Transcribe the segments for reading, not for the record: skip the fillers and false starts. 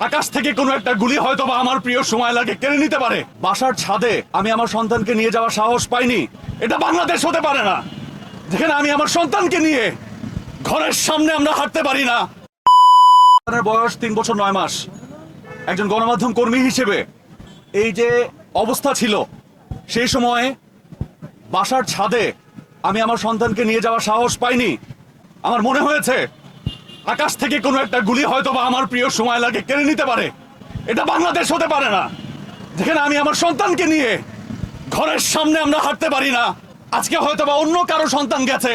আকাশ থেকে কোনো একটা গুলি হয়তো বা আমার প্রিয় সময় লাগে কেড়ে নিতে পারে। বাসার ছাদে আমি আমার সন্তানকে নিয়ে যাওয়ার সাহস পাইনি। এটা বাংলাদেশ হতে পারে না, যেখানে আমি আমার সন্তানকে নিয়ে ঘরের সামনে আমরা হাঁটতে পারি না। বয়স 3 বছর 9 মাস। একজন গণমাধ্যম কর্মী হিসেবে এই যে অবস্থা ছিল, সেই সময়ে বাসার ছাদে আমি আমার সন্তানকে নিয়ে যাওয়ার সাহস পাইনি। আমার মনে হয়েছে আকাশ থেকে কোনো একটা গুলি হয়তো বা আমার প্রিয় সময় লাগে কেড়ে নিতে পারে। এটা বাংলাদেশ হতে পারে না, যেখানে আমি আমার সন্তানকে নিয়ে ঘরের সামনে আমরা হাঁটতে পারি না। আজকে হয়তো বা অন্য কারো সন্তান গেছে।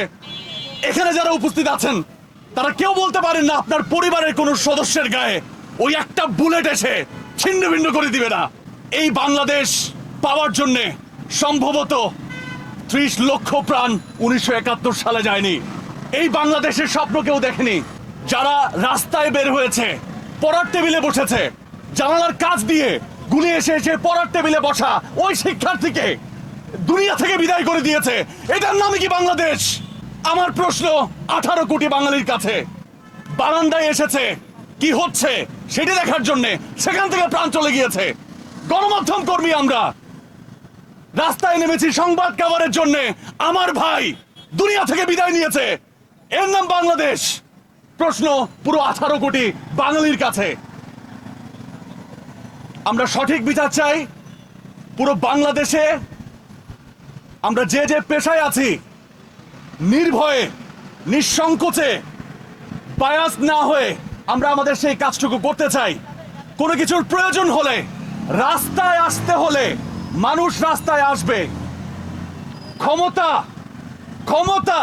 এখানে যারা উপস্থিত আছেন তারা কেউ বলতে পারেন না আপনার পরিবারের কোনো সদস্যের গায়ে ওই একটা বুলেট এসে ছিন্ন ভিন্ন করে দিবে না। এই বাংলাদেশ পাওয়ার জন্যে সম্ভবত 30 লক্ষ প্রাণ 1971 সালে যায়নি। এই বাংলাদেশের স্বপ্ন কেউ দেখেনি। যারা রাস্তায় বের হয়েছে, পড়ার টেবিলে বসেছে, জানালার কাজ দিয়ে গুলি এসে এসে পড়ার টেবিলে বসা ওই শিক্ষার্থীকে দুনিয়া থেকে বিদায় করে দিয়েছে। এটার নামই কি বাংলাদেশ? আমার প্রশ্ন 18 কোটি বাঙালির কাছে। বারান্দায় এসেছে কি হচ্ছে সেটা দেখার জন্য, সেখান থেকে প্রাণ চলে গিয়েছে। গণমাধ্যম কর্মী আমরা রাস্তায় নেমেছি সংবাদ কভারের জন্য। আমার ভাই দুনিয়া থেকে বিদায় নিয়েছে, এর নাম বাংলাদেশ। প্রশ্ন পুরো 18 কোটি বাঙালির কাছে। আমরা সঠিক বিচার চাই পুরো বাংলাদেশে। আমরা যে যে পেশায় আছি নির্ভয়ে নিঃসংকোচে বায়াস না হয়ে আমরা আমাদের সেই কাজটুকু করতে চাই। কোনো কিছুর প্রয়োজন হলে রাস্তায় আসতে হলে মানুষ রাস্তায় আসবে। ক্ষমতা ক্ষমতা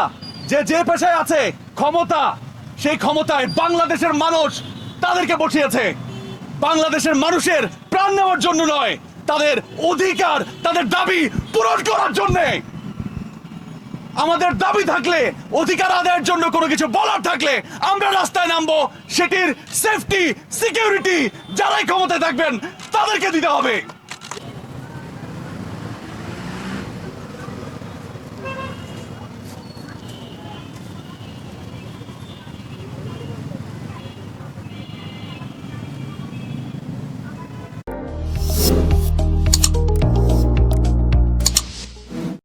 যে যে পেশায় আছে, ক্ষমতা সেই ক্ষমতায় বাংলাদেশের মানুষ তাদেরকে বসিয়েছে। বাংলাদেশের মানুষের প্রাণ নেওয়ার জন্য নয়, তাদের অধিকার তাদের দাবি পূরণ করার জন্য। আমাদের দাবি থাকলে, অধিকার আদায়ের জন্য কোনো কিছু বলার থাকলে আমরা রাস্তায় নামবো। সেটির সেফটি সিকিউরিটি যারাই ক্ষমতায় থাকবেন তাদেরকে দিতে হবে।